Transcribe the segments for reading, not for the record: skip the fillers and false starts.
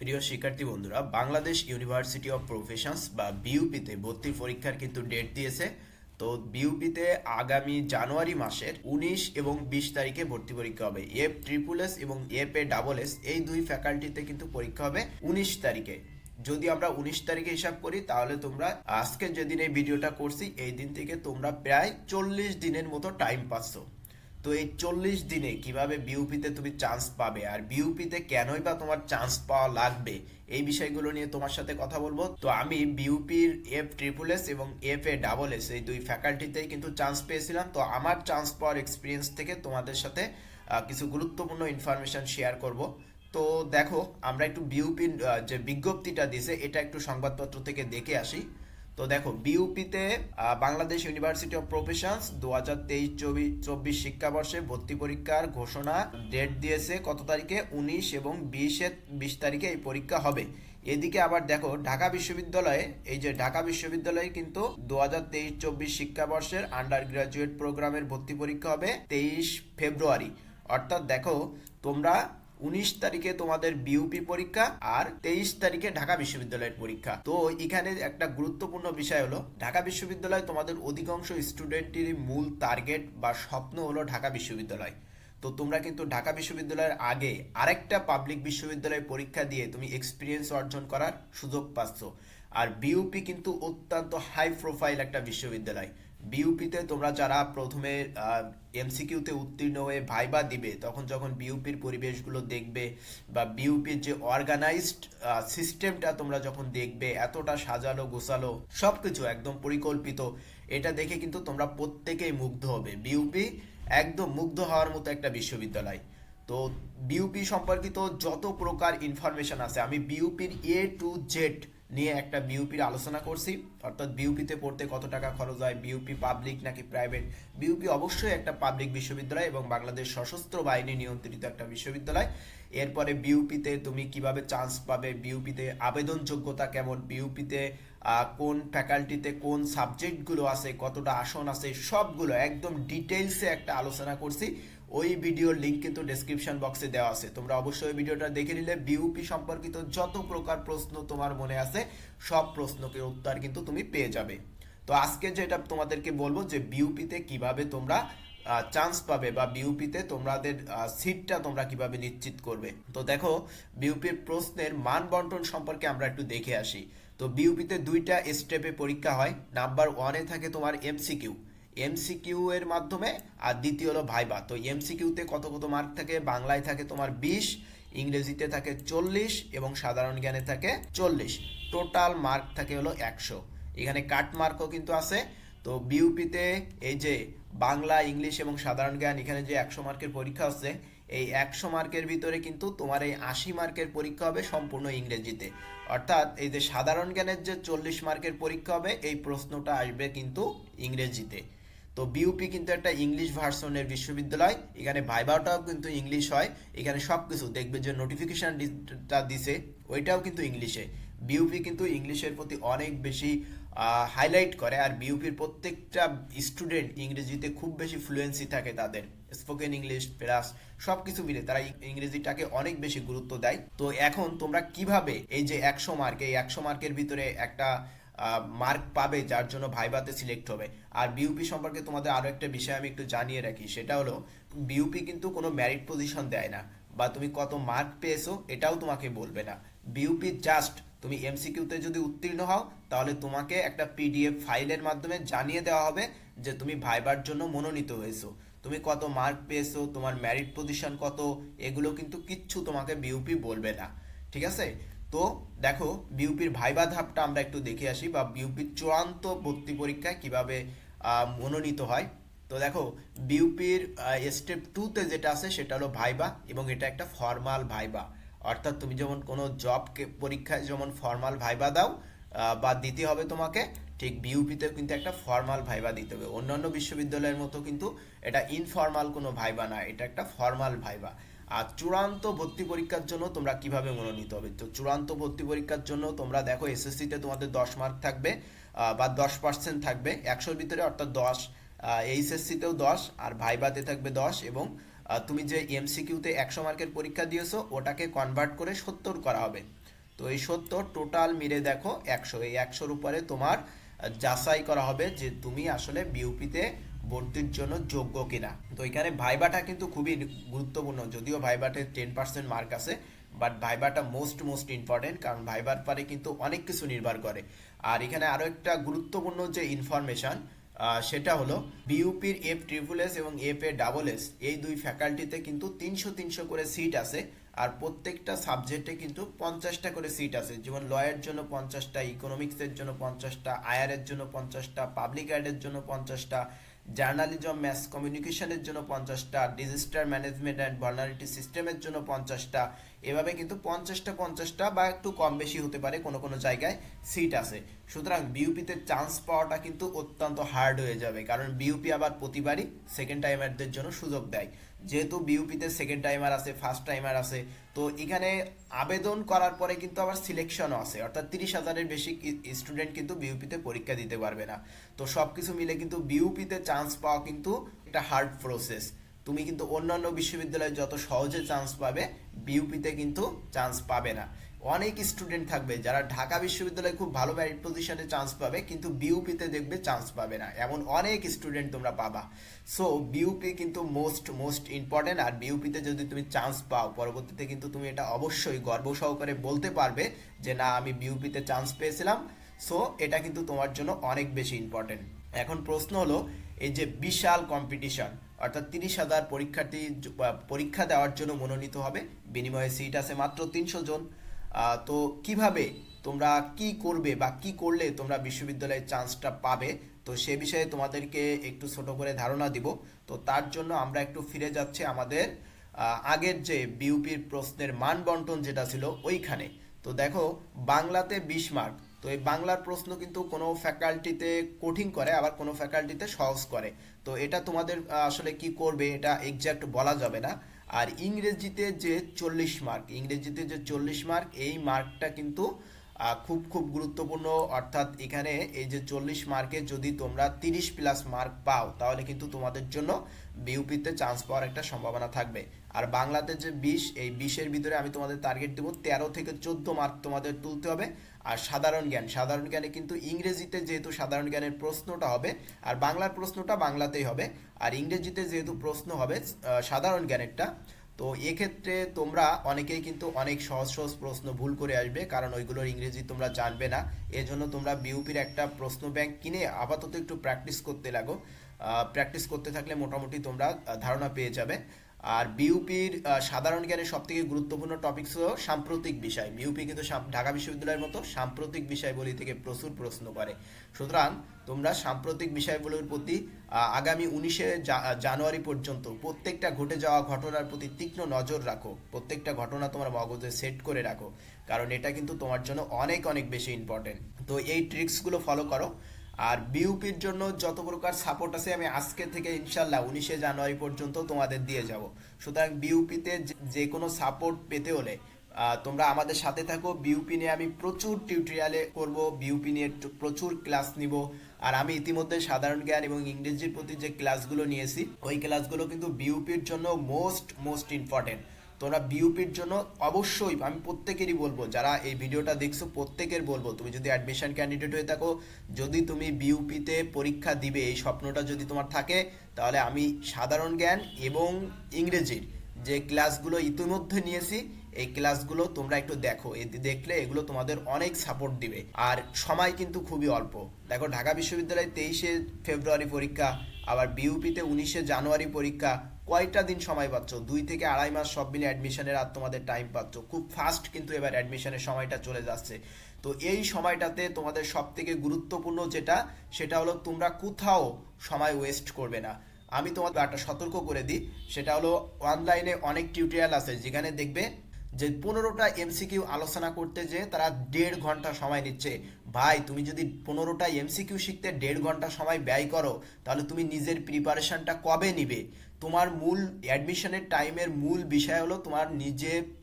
প্রিয় শিক্ষার্থী বন্ধুরা, বাংলাদেশ ইউনিভার্সিটি অফ প্রফেশনস বা বিইউপিতে ভর্তি পরীক্ষার কিন্তু ডেট দিয়েছে। তো বিইউপিতে আগামী জানুয়ারি মাসের 19 এবং 20 তারিখে ভর্তি পরীক্ষা হবে। এফ ট্রিপল এস এবং এফ এ ডাবল এস এই দুই ফ্যাকাল্টিতে কিন্তু পরীক্ষা হবে 19 তারিখে। যদি আমরা 19 তারিখে হিসাব করি তাহলে তোমরা আজকে যেদিন এই ভিডিওটা করছি এই দিন থেকে তোমরা প্রায় 40 দিনের মতো টাইম পাচ্ছ। তো এই 40 দিনে কিভাবে বিইউপিতে তুমি চান্স পাবে আর বিইউপিতে কেনই বা তোমার চান্স পাওয়া লাগবে এই বিষয়গুলো নিয়ে তোমার সাথে কথা বলবো। তো আমি বিইউপির এফ ট্রিপল এস এবং এফ এ ডাবল এস এই দুই ফ্যাকাল্টিতেই কিন্তু চান্স পেয়েছিলাম। তো আমার চান্স পাওয়ার এক্সপিরিয়েন্স থেকে তোমাদের সাথে কিছু গুরুত্বপূর্ণ ইনফরমেশন শেয়ার করব। তো দেখো, আমরা একটু বিইউপির যে বিজ্ঞপ্তিটা দিয়েছে এটা একটু সংবাদপত্র থেকে দেখে আসি। তো দেখো, বিইউপিতে বাংলাদেশ ইউনিভার্সিটি অফ প্রফেশনস 2023-24 শিক্ষাবর্ষে ভর্তি পরীক্ষার ঘোষণা ডেট দিয়েছে কত তারিখে? 19 এবং 20 তারিখে এই পরীক্ষা হবে। এদিকে আবার দেখো, ঢাকা বিশ্ববিদ্যালয়ে এই যে ঢাকা বিশ্ববিদ্যালয়ে কিন্তু 2023-24 শিক্ষাবর্ষের আন্ডার গ্রাজুয়েট প্রোগ্রামের ভর্তি পরীক্ষা হবে 23 ফেব্রুয়ারি। অর্থাৎ দেখো, তোমরা 19 তারিখে তোমাদের বিইউপি পরীক্ষা আর 23 তারিখে ঢাকা বিশ্ববিদ্যালয়ের পরীক্ষা। তো এখানে একটা গুরুত্বপূর্ণ বিষয় হলো, ঢাকা বিশ্ববিদ্যালয় তোমাদের অধিকাংশ স্টুডেন্টেরই মূল টার্গেট বা স্বপ্ন হলো ঢাকা বিশ্ববিদ্যালয়। তো তোমরা কিন্তু ঢাকা বিশ্ববিদ্যালয়ের আগে আরেকটা পাবলিক বিশ্ববিদ্যালয়ে পরীক্ষা দিয়ে তুমি এক্সপিরিয়েন্স অর্জন করার সুযোগ পাচ্ছ। আর বিইউপি কিন্তু অত্যন্ত হাই প্রোফাইল একটা বিশ্ববিদ্যালয়। বিইউপিতে তোমরা যারা প্রথমে এমসিকিউতে উত্তীর্ণ হয়ে ভাইবা দিবে, তখন যখন বিইউপির পরিবেশগুলো দেখবে বা বিইউপির যে অর্গানাইজড সিস্টেমটা তোমরা যখন দেখবে, এতটা সাজালো গোছালো সবকিছু একদম পরিকল্পিত, এটা দেখে কিন্তু তোমরা প্রত্যেকেই মুগ্ধ হবে। বিইউপি একদম মুগ্ধ হওয়ার মতো একটা বিশ্ববিদ্যালয়। তো বিইউপি সম্পর্কিত যত প্রকার ইনফরমেশন আছে, আমি বিইউপির এ টু জেড নিয়ে একটা বিইউপির আলোচনা করছি। অর্থাৎ বিইউপিতে পড়তে কত টাকা খরচ হয়, বিইউপি পাবলিক নাকি প্রাইভেট। বিইউপি অবশ্যই একটা পাবলিক বিশ্ববিদ্যালয় এবং বাংলাদেশ সশস্ত্র বাহিনী নিয়ন্ত্রিত একটা বিশ্ববিদ্যালয়। এরপরে বিইউপিতে তুমি কিভাবে চান্স পাবে, বিইউপিতে আবেদন যোগ্যতা কেমন, বিইউপিতে কোন ফ্যাকাল্টিতে কোন সাবজেক্টগুলো আছে, কতটা আসন আছে, সবগুলো একদম ডিটেইলসে একটা আলোচনা করছি। ওই ভিডিওর লিঙ্ক কিন্তু ডেসক্রিপশন বক্সে দেওয়া আছে, তোমরা অবশ্যই ভিডিওটা দেখে নিলে বিইউপি সম্পর্কিত যত প্রকার প্রশ্ন তোমার মনে আছে সব প্রশ্নকে উত্তর কিন্তু তুমি পেয়ে যাবে। তো আজকে যেটা তোমাদেরকে বলবো যে বিইউপিতে কিভাবে তোমরা চান্স পাবে বা বিইউপিতে তোমাদের সিটটা তোমরা কিভাবে নিশ্চিত করবে। তো দেখো, বিইউপির প্রশ্নের মান বন্টন সম্পর্কে আমরা একটু দেখে আসি। তো বিইউপিতে দুইটা স্টেপে পরীক্ষা হয়। নাম্বার 1-এ থাকে তোমার এমসিকিউ, এমসিকিউ এর মাধ্যমে, আর দ্বিতীয় হলো ভাইবা। তো এমসিকিউতে কত কত মার্ক থাকে? বাংলায় থাকে তোমার 20, ইংরেজিতে থাকে 40 এবং সাধারণ জ্ঞানে থাকে 40। টোটাল মার্ক থাকে হলো 100। এখানে কাট মার্কও কিন্তু আছে। তো বিইউপিতে এই যে বাংলা, ইংলিশ এবং সাধারণ জ্ঞান, এখানে যে 100 মার্কের পরীক্ষা হচ্ছে, এই 100 মার্কের ভিতরে কিন্তু তোমার এই 80 মার্কের পরীক্ষা হবে সম্পূর্ণ ইংরেজিতে। অর্থাৎ এই যে সাধারণ জ্ঞানের যে 40 মার্কের পরীক্ষা হবে, এই প্রশ্নটা আসবে কিন্তু ইংরেজিতে। তো বিইউপি কিন্তু একটা ইংলিশ ভার্সনের বিশ্ববিদ্যালয়, এখানে ভাইভাটাও কিন্তু ইংলিশ হয়। এখানে সব কিছু দেখবে যে নোটিফিকেশনটা দিছে ওইটাও কিন্তু ইংলিশে। বিইউপি কিন্তু ইংলিশের প্রতি অনেক বেশি হাইলাইট করে। আর বিইউপির প্রত্যেকটা স্টুডেন্ট ইংরেজিতে খুব বেশি ফ্লুয়েন্সি থাকে, তাদের স্পোকেন ইংলিশ প্লাস সব কিছু মিলে তারা ইংরেজিটাকে অনেক বেশি গুরুত্ব দেয়। তো এখন তোমরা কিভাবে এই যে 100 মার্ক, এই 100 মার্কের ভিতরে একটা মার্ক পাবে যার জন্য ভাইভাতে সিলেক্ট হবে। আর বিইউপি সম্পর্কে তোমাদের আরো একটা বিষয় আমি একটু জানিয়ে রাখি, সেটা হলো বিইউপি কিন্তু কোনো মেরিট পজিশন দেয় না বা তুমি কত মার্ক পেয়েছো এটাও তোমাকে বলবে না। বিইউপি জাস্ট তুমি এমসিকিউতে যদি উত্তীর্ণ হও তাহলে তোমাকে একটা পিডিএফ ফাইলের মাধ্যমে জানিয়ে দেওয়া হবে যে তুমি ভাইবার জন্য মনোনীত হয়েছো। তুমি কত মার্ক পেয়েছো, তোমার মেরিট পজিশন কত, এগুলো কিন্তু কিচ্ছু তোমাকে বিইউপি বলবে না। ঠিক আছে? তো দেখো, বিইউপির ভাইবা ধাপটা আমরা একটু দেখে আসি, বা বিইউপির চূড়ান্ত ভর্তি পরীক্ষায় কিভাবে মনোনীত হয়। তো দেখো, বিইউপির স্টেপ 2-তে যেটা আছে সেটা হলো ভাইবা, এবং এটা একটা ফর্মাল ভাইবা। অর্থাৎ তুমি যেমন কোনো জব পরীক্ষায় যেমন ফর্মাল ভাইবা দাও বা দিতে হবে তোমাকে, ঠিক বিইউপিতেও কিন্তু একটা ফর্মাল ভাইবা দিতে হবে। অন্যান্য বিশ্ববিদ্যালয়ের মতো কিন্তু এটা ইনফর্মাল কোনো ভাইবা না, এটা একটা ফর্মাল ভাইবা। আর চূড়ান্ত ভর্তি পরীক্ষার জন্য তোমরা কিভাবে মনোনীত হবে? তো চূড়ান্ত ভর্তি পরীক্ষার জন্য তোমরা দেখো, এসএসসিতে তোমাদের 10 মার্ক থাকবে বা 10% থাকবে 100-র ভিতরে, অর্থাৎ 10। এইচএসসিতেও 10, আর ভাইভাতে থাকবে 10, এবং তুমি যে এমসিকিউতে 100 মার্কের পরীক্ষা দিয়েছো ওটাকে কনভার্ট করে 70 করা হবে। তো এই 70 টোটাল মিলে দেখো 100, এই 100-র উপরে তোমার যাচাই করা হবে যে তুমি আসলে বিউপিতে ভর্তির জন্য যোগ্য কিনা। তো এখানে ভাইবাটা কিন্তু খুবই গুরুত্বপূর্ণ, যদিও ভাইবাতে 10% মার্ক আছে, বাট ভাইবাটা মোস্ট ইম্পর্টেন্ট, কারণ ভাইবার পরে কিন্তু অনেক কিছু নির্ভর করে। আর এখানে আরো একটা গুরুত্বপূর্ণ যে ইনফরমেশন, সেটা হলো বিইউপির FSSS এবং FASS এই দুই ফ্যাকাল্টিতে কিন্তু 300 করে সিট আছে, আর প্রত্যেকটা সাবজেক্টে কিন্তু 50টা করে সিট আছে। যেমন লয়ের জন্য 50টা, ইকোনমিক্সের জন্য 50টা, আয়ারের জন্য 50টা, পাবলিক অ্যাডের জন্য 50টা, জার্নালিজম ম্যাস কমিউনিকেশনের জন্য 50টা, ডিজাস্টার ম্যানেজমেন্ট অ্যান্ড ভালনারেবিলিটি সিস্টেমের জন্য 50টা, এভাবে কিন্তু 50টা বা একটু কম বেশি হতে পারে কোনো কোনো জায়গায় সিট আছে। সুতরাং বিইউপিতে চান্স পাওয়াটা কিন্তু অত্যন্ত হার্ড হয়ে যাবে, কারণ বিইউপি আবার প্রতিবারই সেকেন্ড টাইমারদের জন্য সুযোগ দেয়। যেহেতু বিইউপিতে সেকেন্ড টাইমার আছে, ফার্স্ট টাইমার আছে, তো এখানে আবেদন করার পরে কিন্তু আবার সিলেকশনও আছে, অর্থাৎ 30,000-এর বেশি স্টুডেন্ট কিন্তু বিইউপিতে পরীক্ষা দিতে পারবে না। তো সবকিছু মিলে কিন্তু বিইউপিতে চান্স পাওয়া কিন্তু একটা হার্ড প্রসেস। তুমি কিন্তু অন্যান্য বিশ্ববিদ্যালয়ে যত সহজে চান্স পাবে, বিইউপিতে কিন্তু চান্স পাবে না। অনেক স্টুডেন্ট থাকবে যারা ঢাকা বিশ্ববিদ্যালয়ে খুব ভালো মেরিট পজিশনে চান্স পাবে, কিন্তু বিইউপিতে দেখবে চান্স পাবে না, এমন অনেক স্টুডেন্ট তোমরা পাবা। সো বিইউপি কিন্তু মোস্ট ইম্পর্টেন্ট। আর বিইউপিতে যদি তুমি চান্স পাও, পরবর্তীতে কিন্তু তুমি এটা অবশ্যই গর্ব সহকারে বলতে পারবে যে না, আমি বিইউপিতে চান্স পেয়েছিলাম। সো এটা কিন্তু তোমার জন্য অনেক বেশি ইম্পর্টেন্ট। এখন প্রশ্ন হলো, এই যে বিশাল কম্পিটিশন, অর্থাৎ 30,000 পরীক্ষার্থী পরীক্ষা দেওয়ার জন্য মনোনীত হবে, বিনিময়ে সিট আছে মাত্র 300 জন। তো কিভাবে তোমরা কি করবে বা কি করলে তোমরা বিশ্ববিদ্যালয়ের চান্সটা পাবে, তো সে বিষয়ে তোমাদেরকে একটু ছোট করে ধারণা দিব। তো তার জন্য আমরা একটু ফিরে যাচ্ছি আমাদের আগের যে বিইউপির প্রশ্নের মান বন্টন যেটা ছিল ওইখানে। তো দেখো, বাংলাতে 20 মার্ক। তো এই বাংলার প্রশ্ন কিন্তু কোনো ফ্যাকাল্টিতে কঠিন করে, আবার কোনো ফ্যাকাল্টিতে সহজ করে। তো এটা তোমাদের আসলে কি করবে এটা এক্সাক্ট বলা যাবে না। আর ইংরেজিতে যে 40 মার্ক, এই মার্কটা কিন্তু খুব গুরুত্বপূর্ণ। অর্থাৎ এখানে এই যে 40 মার্কে যদি তোমরা 30+ মার্ক পাও, তাহলে কিন্তু তোমাদের জন্য বিইউপিতে চান্স পাওয়ার একটা সম্ভাবনা থাকবে। আর বাংলাতে যে 20, এই 20-এর ভিতরে আমি তোমাদের টার্গেট দেবো 13 থেকে 14 মার্ক তোমাদের তুলতে হবে। আর সাধারণ জ্ঞানে কিন্তু ইংরেজিতে যেহেতু সাধারণ জ্ঞানের প্রশ্নটা হবে, আর বাংলার প্রশ্নটা বাংলাতেই হবে, আর ইংরেজিতে যেহেতু প্রশ্ন হবে সাধারণ জ্ঞানেরটা, তো এক্ষেত্রে তোমরা অনেকেই কিন্তু অনেক সহজ প্রশ্ন ভুল করে আসবে, কারণ ওইগুলোর ইংরেজি তোমরা জানবে না। এজন্য তোমরা বিইউপির একটা প্রশ্ন ব্যাংক কিনে আপাতত একটু প্র্যাকটিস করতে লাগো। প্র্যাকটিস করতে থাকলে মোটামুটি তোমরা ধারণা পেয়ে যাবে। আর বিইউপির সাধারণ জ্ঞানের সব থেকে গুরুত্বপূর্ণ টপিকস হলো সাম্প্রতিক বিষয়। বিইউপি কিন্তু ঢাকা বিশ্ববিদ্যালয়ের মতো সাম্প্রতিক বিষয়গুলি থেকে প্রচুর প্রশ্ন করে। সুতরাং তোমরা সাম্প্রতিক বিষয়গুলোর প্রতি আগামী 19শে জানুয়ারি পর্যন্ত প্রত্যেকটা ঘটে যাওয়া ঘটনার প্রতি তীক্ষ্ণ নজর রাখো। প্রত্যেকটা ঘটনা তোমার মগজে সেট করে রাখো, কারণ এটা কিন্তু তোমার জন্য অনেক বেশি ইম্পর্টেন্ট। তো এই ট্রিক্সগুলো ফলো করো। আর বিইউপির জন্য যত প্রকার সাপোর্ট আছে আমি আজকে থেকে ইনশাল্লাহ 19শে জানুয়ারি পর্যন্ত তোমাদের দিয়ে যাব। সুতরাং বিইউপিতে যে কোনো সাপোর্ট পেতে হলে তোমরা আমাদের সাথে থাকো। বিইউপি নিয়ে আমি প্রচুর টিউটোরিয়ালে করব, বিইউপি নিয়ে প্রচুর ক্লাস নিব। আর আমি ইতিমধ্যে সাধারণ জ্ঞান এবং ইংরেজির প্রতি যে ক্লাসগুলো নিয়েছি, ওই ক্লাসগুলো কিন্তু বিইউপির জন্য মোস্ট ইম্পর্টেন্ট। তোমরা বিইউপির জন্য অবশ্যই, আমি প্রত্যেকেরই বলবো, যারা এই ভিডিওটা দেখছো প্রত্যেকের বলবো, তুমি যদি অ্যাডমিশন ক্যান্ডিডেট হয়ে থাকো, যদি তুমি বিইউপিতে পরীক্ষা দিবে এই স্বপ্নটা যদি তোমার থাকে, তাহলে আমি সাধারণ জ্ঞান এবং ইংরেজির যে ক্লাসগুলো ইতিমধ্যে নিয়েছি, এই ক্লাসগুলো তোমরা একটু দেখো। দেখলে এগুলো তোমাদের অনেক সাপোর্ট দিবে। আর সময় কিন্তু খুবই অল্প। দেখো, ঢাকা বিশ্ববিদ্যালয়ে 23শে ফেব্রুয়ারি পরীক্ষা, আবার বিইউপিতে 19শে জানুয়ারি পরীক্ষা। কয়টা দিন সময় পাচ্ছ? 2 থেকে 2.5 মাস সব মিলে অ্যাডমিশনের আর তোমাদের টাইম পাচ্ছ। খুব ফাস্ট কিন্তু এবার অ্যাডমিশনের সময়টা চলে যাচ্ছে। তো এই সময়টাতে তোমাদের সব থেকে গুরুত্বপূর্ণ যেটা, সেটা হলো তোমরা কোথাও সময় ওয়েস্ট করবে না। আমি তোমাদের একটা সতর্ক করে দিই, সেটা হলো অনলাইনে অনেক টিউটোরিয়াল আছে যেখানে দেখবে যে 15টা এমসিকিউ আলোচনা করতে যে তারা 1.5 ঘন্টা সময় নিচ্ছে। ভাই, তুমি যদি 15টা এমসিকিউ শিখতে 1.5 ঘন্টা সময় ব্যয় করো, তাহলে তুমি নিজের প্রিপারেশনটা কবে নিবে? তোমার মূল অ্যাডমিশনের টাইমের মূল বিষয় হলো তোমার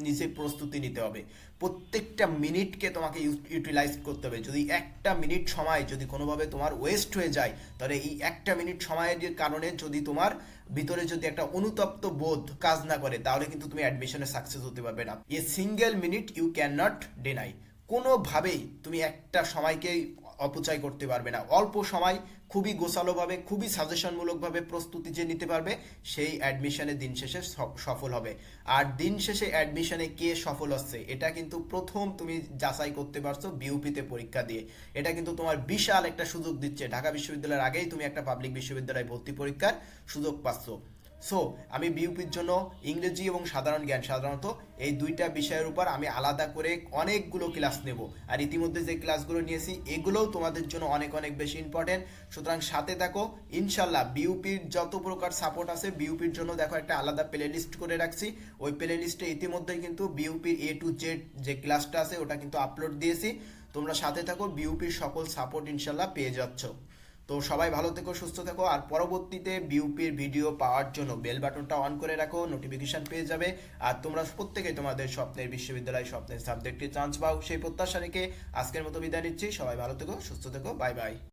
নিজে প্রস্তুতি নিতে হবে। প্রত্যেকটা মিনিটকে তোমাকে ইউটিলাইজ করতে হবে। যদি একটা মিনিট সময় যদি কোনোভাবে তোমার ওয়েস্ট হয়ে যায়, তাহলে এই একটা মিনিট সময়ের কারণে যদি তোমার ভিতরে যদি একটা অনুতপ্ত বোধ কাজ না করে, তাহলে কিন্তু তুমি অ্যাডমিশনে সাকসেস হতে পারবে না। A single minute you can not deny. কোনোভাবেই তুমি একটা সময়কেই অপচয় করতে পারবে না। অল্প সময় খুবই গোছালোভাবে, খুবই সাজেশনমূলকভাবে প্রস্তুতি যে নিতে পারবে, সেই অ্যাডমিশনে দিন শেষে সফল হবে। আর দিন শেষে অ্যাডমিশনে কে সফল হচ্ছে এটা কিন্তু প্রথম তুমি যাচাই করতে পারছো বিউপিতে পরীক্ষা দিয়ে। এটা কিন্তু তোমার বিশাল একটা সুযোগ দিচ্ছে, ঢাকা বিশ্ববিদ্যালয়ের আগেই তুমি একটা পাবলিক বিশ্ববিদ্যালয়ে ভর্তি পরীক্ষার সুযোগ পাচ্ছ। সো আমি বিউপির জন্য ইংরেজি এবং সাধারণ জ্ঞান, সাধারণত এই দুইটা বিষয়ের উপর আমি আলাদা করে অনেকগুলো ক্লাস নেব। আর ইতিমধ্যে যে ক্লাসগুলো নিয়েছি এগুলোও তোমাদের জন্য অনেক অনেক বেশি ইম্পর্টেন্ট। সুতরাং সাথে থাকো, ইনশাল্লাহ বিউপির যত প্রকার সাপোর্ট আছে, বিউপির জন্য দেখো একটা আলাদা প্লে লিস্ট করে রাখছি। ওই প্লে লিস্টে ইতিমধ্যেই কিন্তু বিউপির A to Z যে ক্লাসটা আছে ওটা কিন্তু আপলোড দিয়েছি। তোমরা সাথে থাকো, বিউপির সকল সাপোর্ট ইনশাল্লাহ পেয়ে যাচ্ছ। তো সবাই ভালো থেকো, সুস্থ থেকো। আর পরবর্তীতে বিউপির ভিডিও পাওয়ার জন্য বেল বাটনটা অন করে রাখো, নোটিফিকেশন পেয়ে যাবে। আর তোমরা প্রত্যেকেই তোমাদের স্বপ্নের বিশ্ববিদ্যালয়, স্বপ্নের সাবজেক্টে চান্স পাও, সেই প্রত্যাশা রেখে আজকের মতো বিদায় নিচ্ছি। সবাই ভালো থেকো, সুস্থ থেকো, বাই বাই।